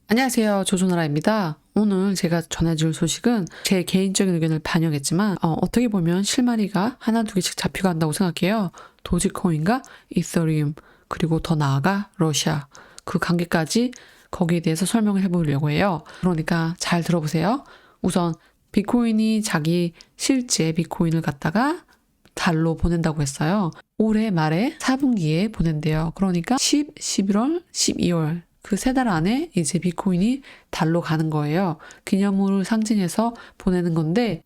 안녕하세요. 조조나라입니다. 오늘 제가 전해줄 소식은 제 개인적인 의견을 반영했지만 어떻게 보면 실마리가 하나 두 개씩 잡혀간다고 생각해요. 도지코인과 이더리움 그리고 더 나아가 러시아 그 관계까지 거기에 대해서 설명을 해보려고 해요. 그러니까 잘 들어보세요. 우선 비트코인이 자기 실제 비트코인을 갖다가 달로 보낸다고 했어요. 올해 말에 4분기에 보낸대요. 그러니까 11월, 12월 그 세 달 안에 이제 비트코인이 달로 가는 거예요. 기념물을 상징해서 보내는 건데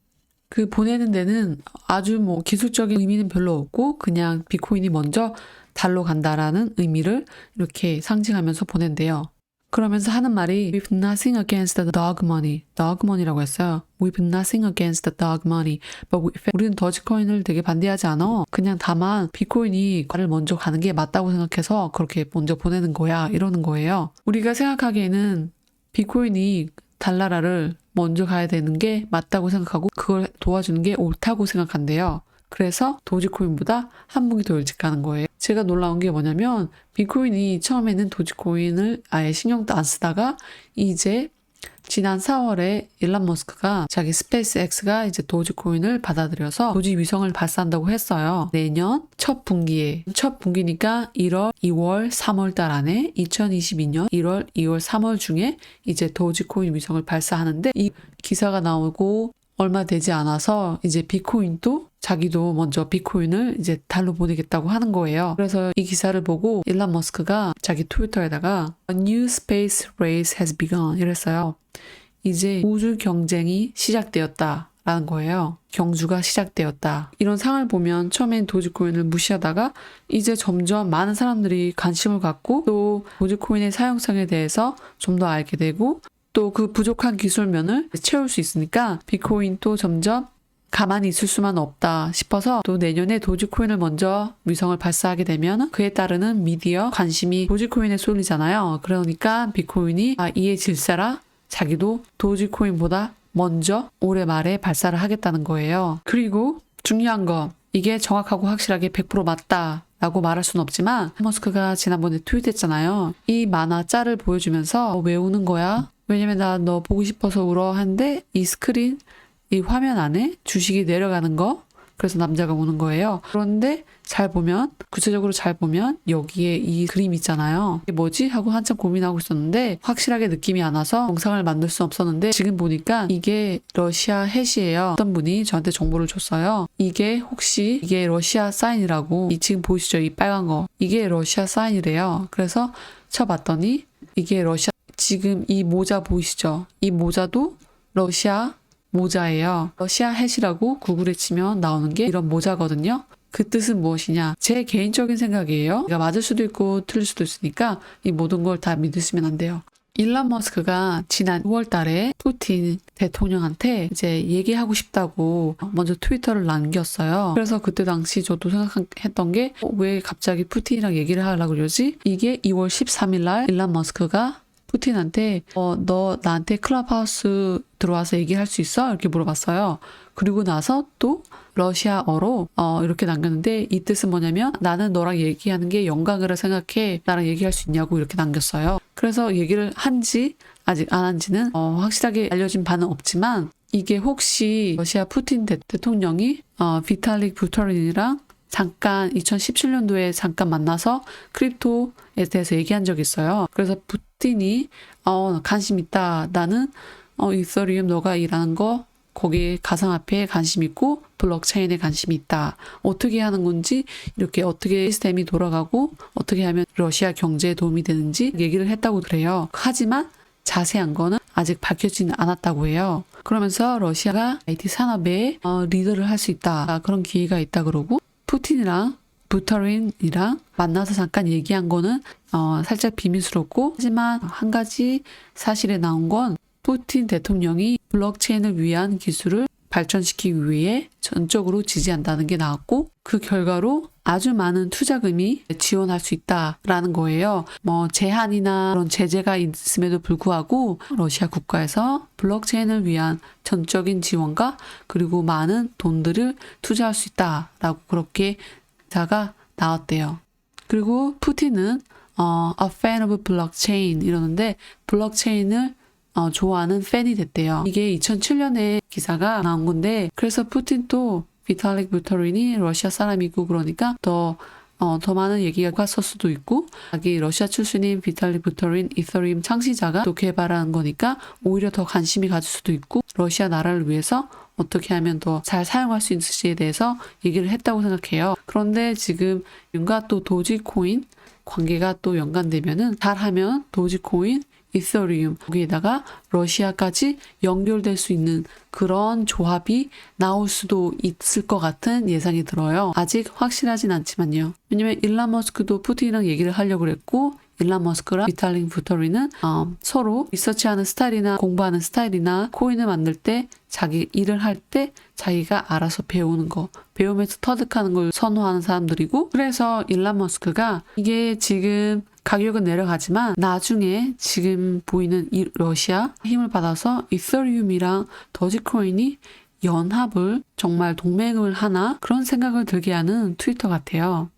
그 보내는 데는 아주 기술적인 의미는 별로 없고 그냥 비트코인이 먼저 달로 간다라는 의미를 이렇게 상징하면서 보낸대요. 그러면서 하는 말이 We've nothing against the dog money. dog money라고 했어요. We've nothing against the dog money. 우리는 도지코인을 되게 반대하지 않아. 그냥 다만 비트코인이 가를 먼저 가는 게 맞다고 생각해서 그렇게 먼저 보내는 거야. 이러는 거예요. 우리가 생각하기에는 비트코인이 달나라를 먼저 가야 되는 게 맞다고 생각하고 그걸 도와주는 게 옳다고 생각한대요. 그래서 도지코인보다 한 분기 더 일찍 가는 거예요. 제가 놀라운 게 뭐냐면 비트코인이 처음에는 도지코인을 아예 신경도 안 쓰다가 이제 지난 4월에 일론 머스크가 자기 스페이스X가 이제 도지코인을 받아들여서 도지 위성을 발사한다고 했어요. 내년 첫 분기니까 1월, 2월, 3월 달 안에 2022년 1월, 2월, 3월 중에 이제 도지코인 위성을 발사하는데 이 기사가 나오고 얼마 되지 않아서 이제 비트코인도 자기도 먼저 비트코인을 이제 달로 보내겠다고 하는 거예요. 그래서 이 기사를 보고 일론 머스크가 자기 트위터에다가 A new space race has begun 이랬어요. 이제 우주 경쟁이 시작되었다 라는 거예요. 경주가 시작되었다. 이런 상을 보면 처음엔 도지코인을 무시하다가 이제 점점 많은 사람들이 관심을 갖고 또 도지코인의 사용성에 대해서 좀 더 알게 되고 또 그 부족한 기술면을 채울 수 있으니까 비트코인도 점점 가만히 있을 수만 없다 싶어서 또 내년에 도지코인을 먼저 위성을 발사하게 되면 그에 따르는 미디어 관심이 도지코인에 쏠리잖아요. 그러니까 비트코인이 이에 질세라 자기도 도지코인보다 먼저 올해 말에 발사를 하겠다는 거예요. 그리고 중요한 거 이게 정확하고 확실하게 100% 맞다 라고 말할 수는 없지만 머스크가 지난번에 트윗했잖아요. 이 만화 짤을 보여주면서 왜 우는 거야? 왜냐면 나 너 보고 싶어서 울어 하는데 이 스크린 이 화면 안에 주식이 내려가는 거 그래서 남자가 우는 거예요. 그런데 구체적으로 잘 보면 여기에 이 그림 있잖아요. 이게 뭐지? 하고 한참 고민하고 있었는데 확실하게 느낌이 안 와서 영상을 만들 수 없었는데 지금 보니까 이게 러시아 해시예요. 어떤 분이 저한테 정보를 줬어요. 이게 러시아 사인이라고 지금 보이시죠? 이 빨간 거. 이게 러시아 사인이래요. 그래서 쳐봤더니 이게 러시아 지금 이 모자 보이시죠? 이 모자도 러시아 모자예요. 러시아 햇이라고 구글에 치면 나오는 게 이런 모자거든요. 그 뜻은 무엇이냐? 제 개인적인 생각이에요. 제가 맞을 수도 있고 틀릴 수도 있으니까 이 모든 걸 다 믿으시면 안 돼요. 일론 머스크가 지난 6월 달에 푸틴 대통령한테 이제 얘기하고 싶다고 먼저 트위터를 남겼어요. 그래서 그때 당시 저도 생각했던 게 왜 갑자기 푸틴이랑 얘기를 하려고 그러지? 이게 2월 13일 날 일론 머스크가 푸틴한테 너 나한테 클럽하우스 들어와서 얘기할 수 있어? 이렇게 물어봤어요. 그리고 나서 또 러시아어로 이렇게 남겼는데 이 뜻은 뭐냐면 나는 너랑 얘기하는 게 영광이라 생각해. 나랑 얘기할 수 있냐고 이렇게 남겼어요. 그래서 얘기를 한지 아직 안 한지는 확실하게 알려진 바는 없지만 이게 혹시 러시아 푸틴 대통령이 비탈릭 부터린이랑 잠깐 2017년도에 잠깐 만나서 크립토에 대해서 얘기한 적이 있어요. 그래서 푸틴이 관심 있다. 나는 이더리움 너가 일하는 거 거기에 가상화폐에 관심 있고 블록체인에 관심이 있다. 어떻게 하는 건지 이렇게 어떻게 시스템이 돌아가고 어떻게 하면 러시아 경제에 도움이 되는지 얘기를 했다고 그래요. 하지만 자세한 거는 아직 밝혀지는 않았다고 해요. 그러면서 러시아가 IT 산업에 리더를 할 수 있다. 그런 기회가 있다 그러고 푸틴이랑 부터린이랑 만나서 잠깐 얘기한 거는 살짝 비밀스럽고 하지만 한 가지 사실에 나온 건 푸틴 대통령이 블록체인을 위한 기술을 발전시키기 위해 전적으로 지지한다는 게 나왔고 그 결과로 아주 많은 투자금이 지원할 수 있다라는 거예요. 제한이나 그런 제재가 있음에도 불구하고 러시아 국가에서 블록체인을 위한 전적인 지원과 그리고 많은 돈들을 투자할 수 있다라고 그렇게 기사가 나왔대요. 그리고 푸틴은 a fan of blockchain 이러는데 블록체인을 좋아하는 팬이 됐대요. 이게 2007년에 기사가 나온 건데 그래서 푸틴도 비탈릭 부테린이 러시아 사람이고 그러니까 더 많은 얘기가 갔을 수도 있고 자기 러시아 출신인 비탈릭 부테린 이더리움 창시자가 또 개발한 거니까 오히려 더 관심이 가질 수도 있고 러시아 나라를 위해서 어떻게 하면 더 잘 사용할 수 있을지에 대해서 얘기를 했다고 생각해요. 그런데 지금 윤과 또 도지코인 관계가 또 연관되면은 잘하면 도지코인 이더리움 거기에다가 러시아까지 연결될 수 있는 그런 조합이 나올 수도 있을 것 같은 예상이 들어요. 아직 확실하진 않지만요. 왜냐면 일론 머스크도 푸틴이랑 얘기를 하려고 그랬고 일론 머스크랑 비탈릭 부테린은 서로 리서치하는 스타일이나 공부하는 스타일이나 코인을 만들 때 자기 일을 할 때 자기가 알아서 배우는 거 배우면서 터득하는 걸 선호하는 사람들이고 그래서 일론 머스크가 이게 지금 가격은 내려가지만 나중에 지금 보이는 이 러시아 힘을 받아서 이더리움이랑 도지코인이 연합을 정말 동맹을 하나 그런 생각을 들게 하는 트위터 같아요.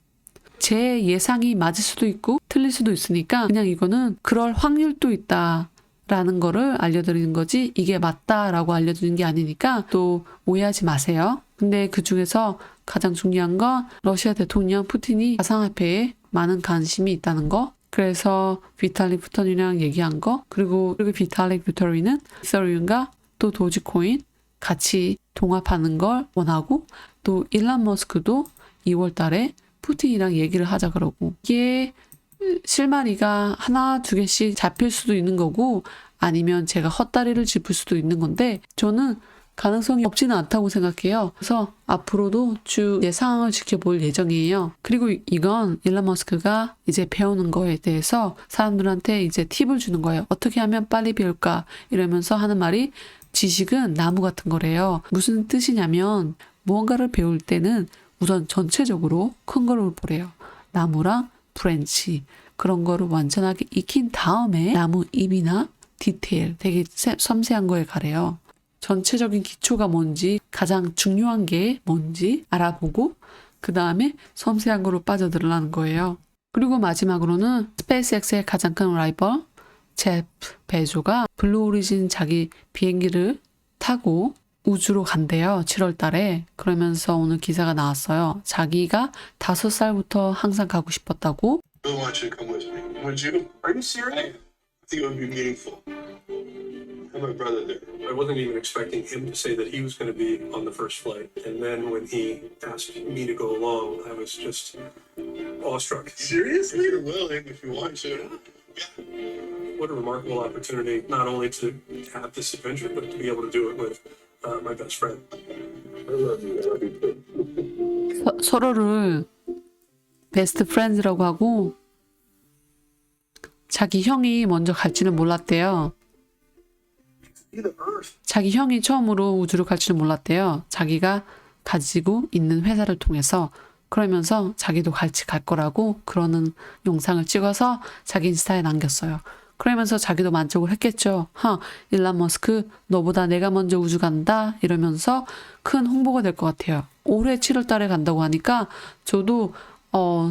제 예상이 맞을 수도 있고 틀릴 수도 있으니까 그냥 이거는 그럴 확률도 있다라는 거를 알려드리는 거지 이게 맞다라고 알려드리는 게 아니니까 또 오해하지 마세요. 근데 그 중에서 가장 중요한 건 러시아 대통령 푸틴이 가상화폐에 많은 관심이 있다는 거 그래서 비탈릭 부테린이랑 얘기한 거 그리고 비탈릭 부테린은 이더리움과 또 도지코인 같이 동합하는 걸 원하고 또 일론 머스크도 2월 달에 푸틴이랑 얘기를 하자 그러고 이게 실마리가 하나 두 개씩 잡힐 수도 있는 거고 아니면 제가 헛다리를 짚을 수도 있는 건데 저는 가능성이 없지는 않다고 생각해요. 그래서 앞으로도 쭉 상황을 지켜볼 예정이에요. 그리고 이건 일론 머스크가 이제 배우는 거에 대해서 사람들한테 이제 팁을 주는 거예요. 어떻게 하면 빨리 배울까 이러면서 하는 말이 지식은 나무 같은 거래요. 무슨 뜻이냐면 무언가를 배울 때는 우선 전체적으로 큰 거를 보래요. 나무랑 브랜치 그런 거를 완전하게 익힌 다음에 나무 잎이나 디테일 되게 섬세한 거에 가래요. 전체적인 기초가 뭔지 가장 중요한 게 뭔지 알아보고 그 다음에 섬세한 거로 빠져들으라는 거예요. 그리고 마지막으로는 스페이스X의 가장 큰 라이벌 제프 베조가 블루 오리진 자기 비행기를 타고 우주로 간대요. 7월 달에. 그러면서 오늘 기사가 나왔어요. 자기가 5살부터 항상 가고 싶었다고. I want you to come with me. Would you? Are you serious? I think it would be meaningful. Have my brother there. I wasn't even expecting him to say that he was going to be on the first flight. And then when he asked me to go along, I was just awestruck. Seriously? If you're willing, if you want to. Yeah. What a remarkable opportunity, not only to have this adventure, but to be able to do it with my best friend. I love you. I love you too. 서로를 베스트 프렌즈라고 하고 자기 형이 먼저 갈지는 몰랐대요. 자기 형이 처음으로 우주로 갈지는 몰랐대요. 자기가 가지고 있는 회사를 통해서 그러면서 자기도 같이 갈 거라고 그러는 영상을 찍어서 자기 인스타에 남겼어요. 그러면서 자기도 만족을 했겠죠. 일론 머스크 너보다 내가 먼저 우주 간다 이러면서 큰 홍보가 될 것 같아요. 올해 7월 달에 간다고 하니까 저도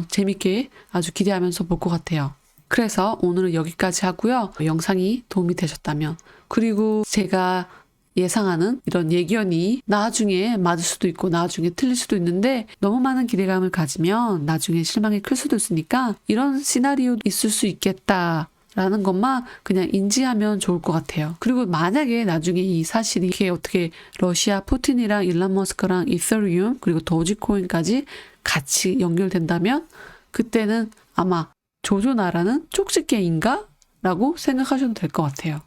재밌게 아주 기대하면서 볼 것 같아요. 그래서 오늘은 여기까지 하고요. 영상이 도움이 되셨다면 그리고 제가 예상하는 이런 예견이 나중에 맞을 수도 있고 나중에 틀릴 수도 있는데 너무 많은 기대감을 가지면 나중에 실망이 클 수도 있으니까 이런 시나리오도 있을 수 있겠다 라는 것만 그냥 인지하면 좋을 것 같아요. 그리고 만약에 나중에 이 사실이 이게 어떻게 러시아 푸틴이랑 일론 머스크랑 이더리움 그리고 도지코인까지 같이 연결된다면 그때는 아마 조조나라는 쪽집게인가? 라고 생각하셔도 될 것 같아요.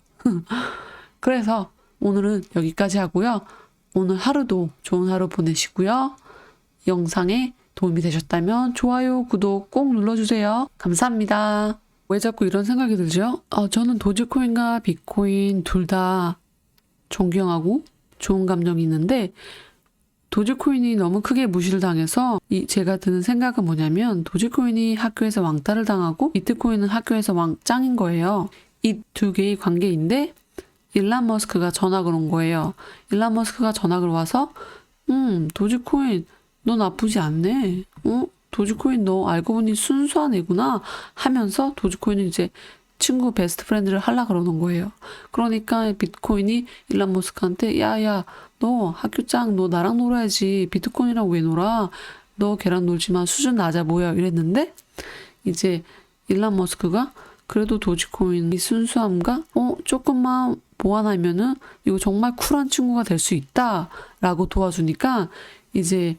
그래서 오늘은 여기까지 하고요. 오늘 하루도 좋은 하루 보내시고요. 영상에 도움이 되셨다면 좋아요, 구독 꼭 눌러주세요. 감사합니다. 왜 자꾸 이런 생각이 들죠? 저는 도지코인과 비트코인 둘 다 존경하고 좋은 감정이 있는데 도지코인이 너무 크게 무시를 당해서 제가 드는 생각은 뭐냐면 도지코인이 학교에서 왕따를 당하고 비트코인은 학교에서 왕짱인 거예요. 이 두 개의 관계인데 일론 머스크가 전학을 온 거예요. 일론 머스크가 전학을 와서 도지코인 너 나쁘지 않네. 도지코인 너 알고 보니 순수한 애구나 하면서 도지코인은 이제 친구 베스트 프렌드를 하려 그러는 거예요. 그러니까 비트코인이 일론 머스크한테 야야 너 학교장 너 나랑 놀아야지 비트코인이랑 왜 놀아? 너 걔랑 놀지만 수준 낮아 보여 이랬는데 이제 일론 머스크가 그래도 도지코인이 순수함과 조금만 보완하면은 이거 정말 쿨한 친구가 될 수 있다 라고 도와주니까 이제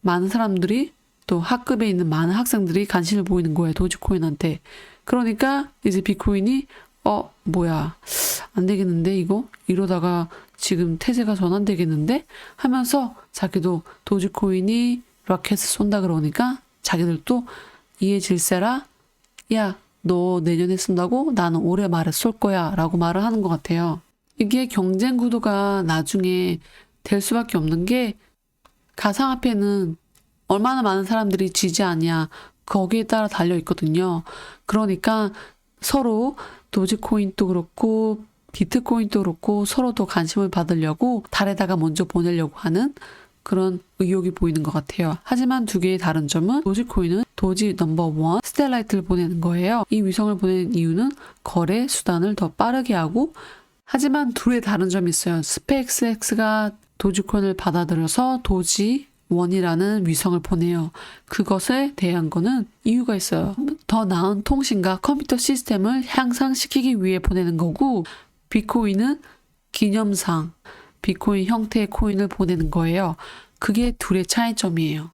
많은 사람들이 또 학급에 있는 많은 학생들이 관심을 보이는 거예요. 도지코인한테. 그러니까 이제 비트코인이 뭐야 안 되겠는데 이거 이러다가 지금 태세가 전환되겠는데 하면서 자기도 도지코인이 로켓을 쏜다 그러니까 자기들도 이해질세라 야 너 내년에 쓴다고 나는 올해 말에 쏠 거야 라고 말을 하는 것 같아요. 이게 경쟁 구도가 나중에 될 수밖에 없는 게 가상화폐는 얼마나 많은 사람들이 지지하냐 거기에 따라 달려 있거든요. 그러니까 서로 도지코인도 그렇고 비트코인도 그렇고 서로 더 관심을 받으려고 달에다가 먼저 보내려고 하는 그런 의욕이 보이는 것 같아요. 하지만 두 개의 다른 점은 도지코인은 도지 넘버 1 스텔라이트를 보내는 거예요. 이 위성을 보내는 이유는 거래 수단을 더 빠르게 하고 하지만 둘의 다른 점이 있어요. 스페이스X가 도지코인을 받아들여서 도지 1이라는 위성을 보내요. 그것에 대한 거는 이유가 있어요. 더 나은 통신과 컴퓨터 시스템을 향상시키기 위해 보내는 거고 비트코인은 기념상 비트코인 형태의 코인을 보내는 거예요. 그게 둘의 차이점이에요.